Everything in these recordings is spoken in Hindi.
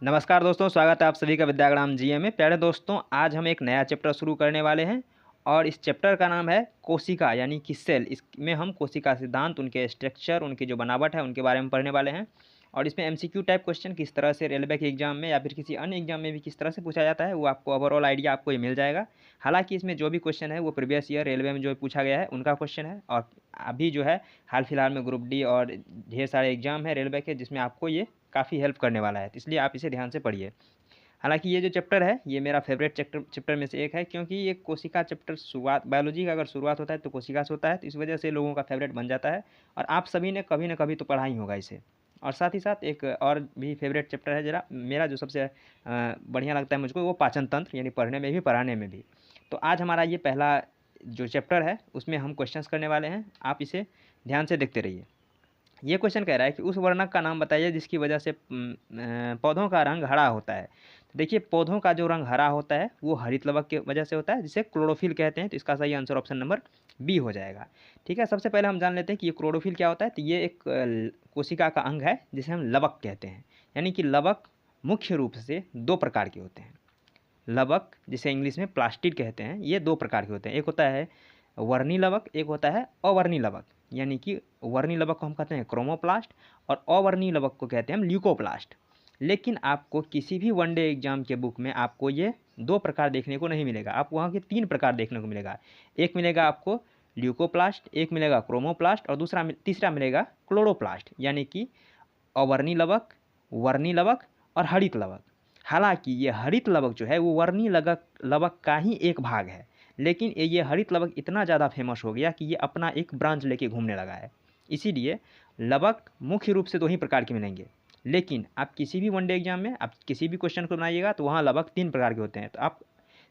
नमस्कार दोस्तों, स्वागत है आप सभी का विद्याग्राम जीए में। प्यारे दोस्तों, आज हम एक नया चैप्टर शुरू करने वाले हैं और इस चैप्टर का नाम है कोशिका यानी कि सेल। इसमें हम कोशिका सिद्धांत, उनके स्ट्रक्चर, उनकी जो बनावट है उनके बारे में पढ़ने वाले हैं। और इसमें एमसीक्यू टाइप क्वेश्चन किस तरह से रेलवे के एग्जाम में या फिर किसी अन्य एग्जाम में भी किस तरह से पूछा जाता है वो आपको ओवरऑल आइडिया आपको ये मिल जाएगा। हालांकि इसमें जो भी क्वेश्चन है वो प्रीवियस ईयर रेलवे में जो पूछा गया है उनका क्वेश्चन है। और अभी जो है हाल फिलहाल में ग्रुप डी और ढेर सारे एग्जाम है रेलवे के जिसमें आपको ये काफ़ी हेल्प करने वाला है, इसलिए आप इसे ध्यान से पढ़िए। हालांकि ये जो चैप्टर है ये मेरा फेवरेट चैप्टर में से एक है, क्योंकि ये कोशिका चैप्टर शुरुआत बायोलॉजी का अगर शुरुआत होता है तो कोशिका से होता है, तो इस वजह से लोगों का फेवरेट बन जाता है। और आप सभी ने कभी ना कभी तो पढ़ा ही होगा इसे। और साथ ही साथ एक और भी फेवरेट चैप्टर है जरा मेरा, जो सबसे बढ़िया लगता है मुझको, वो पाचन तंत्र, यानी पढ़ने में भी पढ़ाने में भी। तो आज हमारा ये पहला जो चैप्टर है उसमें हम क्वेश्चंस करने वाले हैं, आप इसे ध्यान से देखते रहिए। ये क्वेश्चन कह रहा है कि उस वर्णक का नाम बताइए जिसकी वजह से पौधों का रंग हरा होता है। तो देखिए, पौधों का जो रंग हरा होता है वो हरित लवक की वजह से होता है, जिसे क्लोरोफिल कहते हैं। तो इसका सही आंसर ऑप्शन नंबर बी हो जाएगा। ठीक है, सबसे पहले हम जान लेते हैं कि ये क्लोरोफिल क्या होता है। तो ये एक कोशिका का अंग है जिसे हम लवक कहते हैं। यानी कि लवक मुख्य रूप से दो प्रकार के होते हैं। लवक, जिसे इंग्लिश में प्लास्टिड कहते हैं, ये दो प्रकार के होते हैं। एक होता है वर्णी लवक, एक होता है अवर्णी लवक। यानी कि वर्णी लवक को हम कहते हैं क्रोमोप्लास्ट और अवर्णी लवक को कहते हैं हम ल्यूकोप्लास्ट। लेकिन आपको किसी भी वनडे एग्जाम के बुक में आपको ये दो प्रकार देखने को नहीं मिलेगा, आप वहाँ के तीन प्रकार देखने को मिलेगा। एक मिलेगा आपको ल्यूकोप्लास्ट, एक मिलेगा क्रोमोप्लास्ट और तीसरा मिलेगा क्लोरोप्लास्ट, यानी कि अवर्णी लवक, वर्णी लवक और हरित लवक। हालांकि ये हरित लवक जो है वो वर्णी लवक का ही एक भाग है, लेकिन ये हरित लवक इतना ज़्यादा फेमस हो गया कि ये अपना एक ब्रांच लेके घूमने लगा है। इसीलिए लवक मुख्य रूप से दो ही प्रकार के मिलेंगे। लेकिन आप किसी भी वनडे एग्जाम में आप किसी भी क्वेश्चन को बनाइएगा तो वहाँ लवक तीन प्रकार के होते हैं। तो आप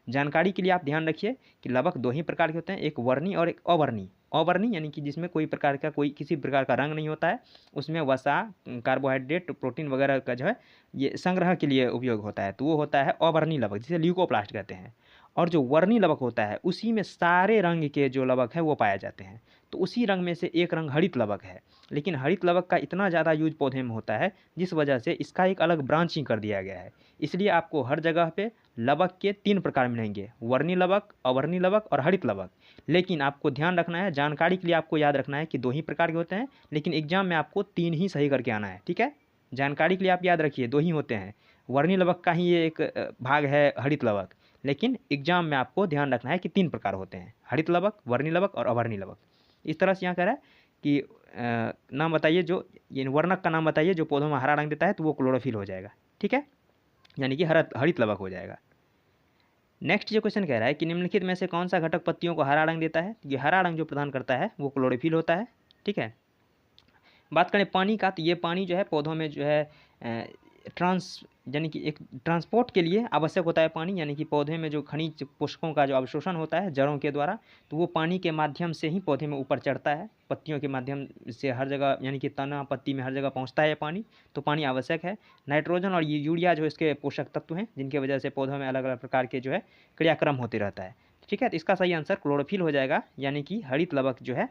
जानकारी के लिए आप ध्यान रखिए कि लवक दो ही प्रकार के होते हैं, एक वर्णी और एक अवर्णी। अवर्णी यानी कि जिसमें कोई किसी प्रकार का रंग नहीं होता है, उसमें वसा, कार्बोहाइड्रेट, प्रोटीन वगैरह का जो है ये संग्रह के लिए उपयोग होता है, तो वो होता है अवर्णी लवक, जिसे ल्यूकोप्लास्ट कहते हैं। और जो वर्णी लवक होता है उसी में सारे रंग के जो लवक हैं वो पाए जाते हैं। तो उसी रंग में से एक रंग हरित लवक है। लेकिन हरित लवक का इतना ज़्यादा यूज पौधे में होता है जिस वजह से इसका एक अलग ब्रांचिंग कर दिया गया है। इसलिए आपको हर जगह पे लवक के तीन प्रकार मिलेंगे, वर्णी लवक, अवर्णी लवक और हरित लवक। लेकिन आपको ध्यान रखना है, जानकारी के लिए आपको याद रखना है कि दो ही प्रकार के होते हैं, लेकिन एग्जाम में आपको तीन ही सही करके आना है। ठीक है, जानकारी के लिए आप याद रखिए दो ही होते हैं। वर्णी लवक का ही ये एक भाग है हरित लवक, लेकिन एग्जाम में आपको ध्यान रखना है कि तीन प्रकार होते हैं, हरित लवक, वर्णी लवक और अवर्णी लवक। इस तरह से यहाँ कह रहा है कि नाम बताइए जो ये वर्णक का नाम बताइए जो पौधों में हरा रंग देता है, तो वो क्लोरोफिल हो जाएगा। ठीक है, यानी कि हरित लवक हो जाएगा। नेक्स्ट जो क्वेश्चन कह रहा है कि निम्नलिखित में से कौन सा घटक पत्तियों को हरा रंग देता है। ये हरा रंग जो प्रदान करता है वो क्लोरोफिल होता है। ठीक है, बात करें पानी का, तो ये पानी जो है पौधों में जो है ट्रांस यानी कि एक ट्रांसपोर्ट के लिए आवश्यक होता है पानी। यानी कि पौधे में जो खनिज पोषकों का जो अवशोषण होता है जड़ों के द्वारा, तो वो पानी के माध्यम से ही पौधे में ऊपर चढ़ता है, पत्तियों के माध्यम से हर जगह, यानी कि तना पत्ती में हर जगह पहुंचता है पानी। तो पानी आवश्यक है। नाइट्रोजन और यूरिया जो इसके पोषक तत्व हैं जिनकी वजह से पौधों में अलग अलग प्रकार के जो है क्रियाक्रम होते रहता है। ठीक है, तो इसका सही आंसर क्लोरोफिल हो जाएगा, यानी कि हरित लवक जो है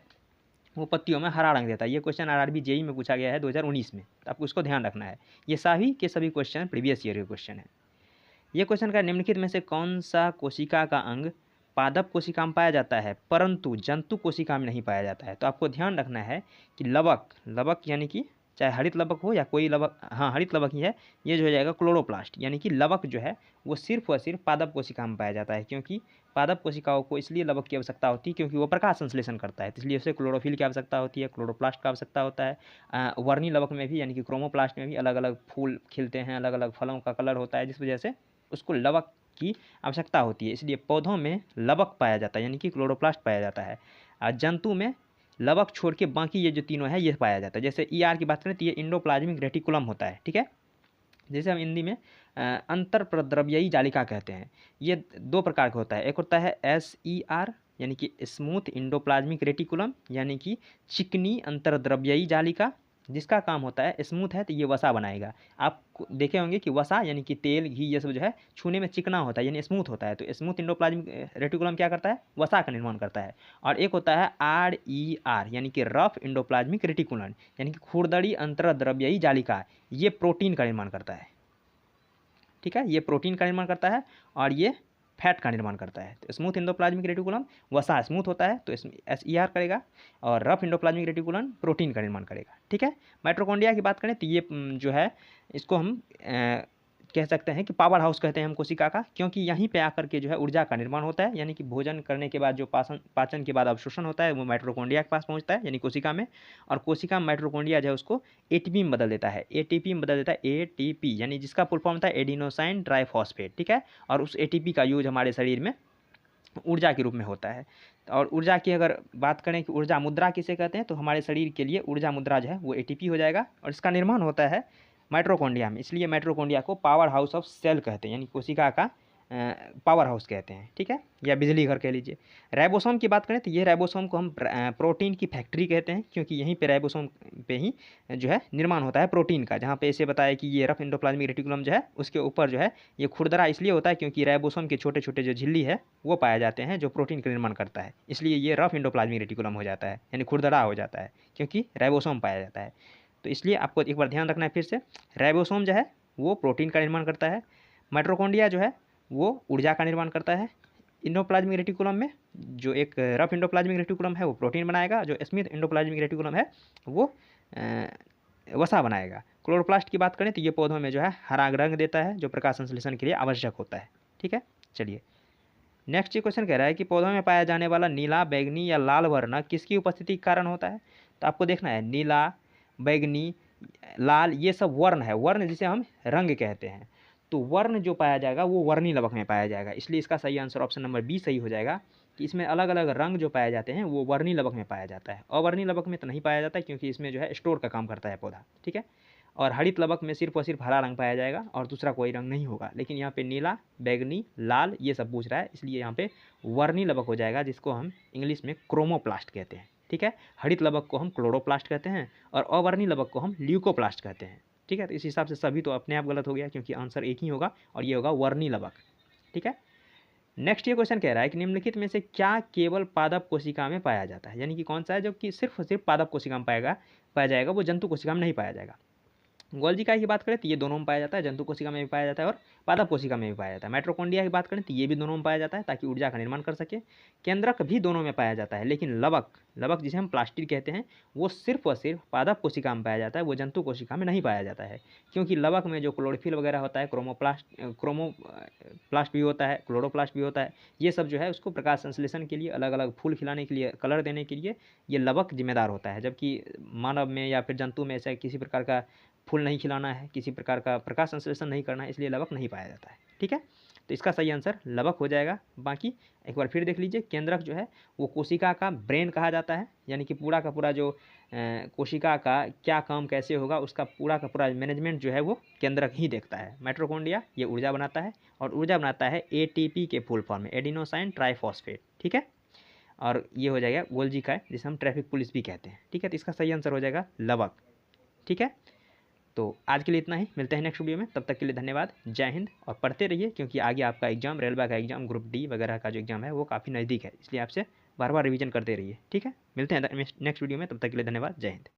वो पत्तियों में हरा रंग देता है। ये क्वेश्चन आरआरबी जेई में पूछा गया है 2019 में, तो आपको उसको ध्यान रखना है। ये सभी के सभी क्वेश्चन प्रीवियस ईयर के क्वेश्चन है। ये क्वेश्चन का निम्नलिखित में से कौन सा कोशिका का अंग पादप कोशिका में पाया जाता है परंतु जंतु कोशिका में नहीं पाया जाता है। तो आपको ध्यान रखना है कि लवक, यानी कि चाहे हरित लवक हो या कोई लवक, हाँ हरित लवक ही है, ये जो हो जाएगा क्लोरोप्लास्ट। यानी कि लवक जो है वो सिर्फ और सिर्फ पादप कोशिका में पाया जाता है, क्योंकि पादप कोशिकाओं को इसलिए लवक की आवश्यकता होती है क्योंकि वो प्रकाश संश्लेषण करता है, तो इसलिए उसे क्लोरोफिल की आवश्यकता होती है, क्लोरोप्लास्ट का आवश्यकता होता है। वर्णी लवक में भी यानी कि क्रोमोप्लास्ट में भी अलग अलग फूल खिलते हैं, अलग अलग फलों का कलर होता है, जिस वजह से उसको लवक की आवश्यकता होती है। इसलिए पौधों में लवक पाया जाता है, यानी कि क्लोरोप्लास्ट पाया जाता है। और जंतु में लवक छोड़ के बाकी ये जो तीनों है ये पाया जाता है। जैसे ईआर की बात करें तो ये इंडोप्लाज्मिक रेटिकुलम होता है। ठीक है, जैसे हम हिंदी में अंतर प्रद्रव्ययी जालिका कहते हैं। ये दो प्रकार का होता है, एक होता है SER यानी कि स्मूथ इंडोप्लाज्मिक रेटिकुलम, यानी कि चिकनी अंतर्द्रव्ययी जालिका, जिसका काम होता है स्मूथ है तो ये वसा बनाएगा। आप देखे होंगे कि वसा यानी कि तेल घी ये सब जो है छूने में चिकना होता है, यानी स्मूथ होता है। तो स्मूथ इंडोप्लाज्मिक रेटिकुलम क्या करता है, वसा का निर्माण करता है। और एक होता है RER यानी कि रफ इंडोप्लाज्मिक रेटिकुलम, यानी कि खुरदरी अंतर्द्रव्ययी जालिका, ये प्रोटीन का निर्माण करता है। ठीक है। ये प्रोटीन का निर्माण करता है और ये फैट का निर्माण करता है। तो स्मूथ एंडोप्लाज्मिक रेटिकुलम वसा स्मूथ होता है तो इसमें SER करेगा, और रफ एंडोप्लाज्मिक रेटिकुलम प्रोटीन का निर्माण करेगा, ठीक है। माइटोकॉन्ड्रिया की बात करें तो ये जो है इसको हम कह सकते हैं कि पावर हाउस कहते हैं हम कोशिका का, क्योंकि यहीं पे आकर के जो है ऊर्जा का निर्माण होता है, यानी कि भोजन करने के बाद जो पाचन के बाद अवशोषण होता है वो माइटोकॉन्ड्रिया के पास पहुंचता है, यानी कोशिका में, और कोशिका में माइटोकॉन्ड्रिया जो है उसको ATP में बदल देता है, ATP में बदल देता है, ATP यानी जिसका फुल फॉर्म होता है एडिनोसाइन ट्राइफॉस्फेट, ठीक है। और उस ATP का यूज हमारे शरीर में ऊर्जा के रूप में होता है। और ऊर्जा की अगर बात करें कि ऊर्जा मुद्रा किसे कहते हैं, तो हमारे शरीर के लिए ऊर्जा मुद्रा जो है वो ATP हो जाएगा, और इसका निर्माण होता है माइटोकॉन्ड्रिया में, इसलिए माइटोकॉन्ड्रिया को पावर हाउस ऑफ सेल कहते हैं, यानी कोशिका का पावर हाउस कहते हैं, ठीक है, या बिजली घर कह लीजिए। राइबोसोम की बात करें तो ये राइबोसोम को हम प्रोटीन की फैक्ट्री कहते हैं, क्योंकि यहीं पे राइबोसोम पे ही जो है निर्माण होता है प्रोटीन का, जहाँ पे ऐसे बताया कि ये रफ एंडोप्लाज्मिक रेटिकुलम जो है उसके ऊपर जो है ये खुरदरा इसलिए होता है क्योंकि राइबोसोम के छोटे छोटे जो झिल्ली है वो पाए जाते हैं जो प्रोटीन का निर्माण करता है, इसलिए ये रफ एंडोप्लाज्मिक रेटिकुलम हो जाता है, यानी खुरदरा हो जाता है क्योंकि राइबोसोम पाया जाता है। तो इसलिए आपको एक बार ध्यान रखना है फिर से, राइबोसोम जो है वो प्रोटीन का निर्माण करता है, माइटोकॉन्ड्रिया जो है वो ऊर्जा का निर्माण करता है, एंडोप्लाज्मिक रेटिकुलम में जो एक रफ एंडोप्लाज्मिक रेटिकुलम है वो प्रोटीन बनाएगा, जो स्मूथ एंडोप्लाज्मिक रेटिकुलम है वो वसा बनाएगा। क्लोरोप्लास्ट की बात करें तो ये पौधों में जो है हरा रंग देता है जो प्रकाश संश्लेषण के लिए आवश्यक होता है, ठीक है। चलिए नेक्स्ट ये क्वेश्चन कह रहा है कि पौधों में पाया जाने वाला नीला, बैगनी या लाल वर्ण किसकी उपस्थिति के कारण होता है। तो आपको देखना है नीला, बैगनी, लाल ये सब वर्ण है, वर्ण जिसे हम रंग कहते हैं। तो वर्ण जो पाया जाएगा वो वर्णी लवक में पाया जाएगा, इसलिए इसका सही आंसर ऑप्शन नंबर B सही हो जाएगा कि इसमें अलग अलग रंग जो पाए जाते हैं वो वर्णी लवक में पाया जाता है, अवर्णी लवक में तो नहीं पाया जाता क्योंकि इसमें जो है स्टोर का काम करता है पौधा, ठीक है। और हरित लवक में सिर्फ और सिर्फ हरा रंग पाया जाएगा और दूसरा कोई रंग नहीं होगा, लेकिन यहाँ पे नीला, बैगनी, लाल ये सब पूछ रहा है, इसलिए यहाँ पे वर्णी लवक हो जाएगा, जिसको हम इंग्लिश में क्रोमोप्लास्ट कहते हैं, ठीक है। हरित लवक को हम क्लोरोप्लास्ट कहते हैं और अवर्णी लवक को हम ल्यूकोप्लास्ट कहते हैं, ठीक है। तो इस हिसाब से सभी तो अपने आप गलत हो गया क्योंकि आंसर एक ही होगा और ये होगा वर्णी लवक, ठीक है। नेक्स्ट ये क्वेश्चन कह रहा है कि निम्नलिखित में से क्या केवल पादप कोशिका में पाया जाता है, यानी कि कौन सा है जो कि सिर्फ और सिर्फ पादप कोशिका में पाया जाएगा, वो जंतु कोशिका में नहीं पाया जाएगा। गोल्जी इकाई की बात करें तो ये दोनों में पाया जाता है, जंतु कोशिका में भी पाया जाता है और पादप कोशिका में भी पाया जाता है। माइटोकॉन्ड्रिया की बात करें तो ये भी दोनों में पाया जाता है ताकि ऊर्जा का निर्माण कर सके। केंद्रक भी दोनों में पाया जाता है, लेकिन लवक जिसे हम प्लास्टिड कहते हैं वो सिर्फ और सिर्फ पादप कोशिका में पाया जाता है, वो जंतु कोशिका में नहीं पाया जाता है, क्योंकि लवक में जो क्लोरोफिल वगैरह होता है, क्रोमोप्लास्ट भी होता है, क्लोरोप्लास्ट भी होता है, ये सब जो है उसको प्रकाश संश्लेषण के लिए, अलग अलग फूल खिलाने के लिए, कलर देने के लिए ये लवक जिम्मेदार होता है, जबकि मानव में या फिर जंतु में ऐसा किसी प्रकार का फूल नहीं खिलाना है, किसी प्रकार का प्रकाश संश्लेषण नहीं करना है, इसलिए लवक नहीं पाया जाता है, ठीक है। तो इसका सही आंसर लवक हो जाएगा। बाकी एक बार फिर देख लीजिए, केंद्रक जो है वो कोशिका का ब्रेन कहा जाता है, यानी कि पूरा का पूरा जो कोशिका का क्या काम कैसे होगा उसका पूरा का पूरा मैनेजमेंट जो है वो केंद्रक ही देखता है। माइटोकॉन्ड्रिया ये ऊर्जा बनाता है और ऊर्जा बनाता है ATP के फुल फॉर्म में, एडिनोसाइन ट्राइफॉस्फेट, ठीक है। और ये हो जाएगा गोल्जी का, जिसे हम ट्रैफिक पुलिस भी कहते हैं, ठीक है। तो इसका सही आंसर हो जाएगा लवक, ठीक है। तो आज के लिए इतना ही, मिलते हैं नेक्स्ट वीडियो में, तब तक के लिए धन्यवाद, जय हिंद। और पढ़ते रहिए क्योंकि आगे आपका एग्जाम, रेलवे का एग्जाम, ग्रुप D वगैरह का जो एग्जाम है वो काफ़ी नज़दीक है, इसलिए आपसे बार बार रिवीजन करते रहिए, ठीक है। मिलते हैं नेक्स्ट वीडियो में, तब तक के लिए धन्यवाद, जय हिंद।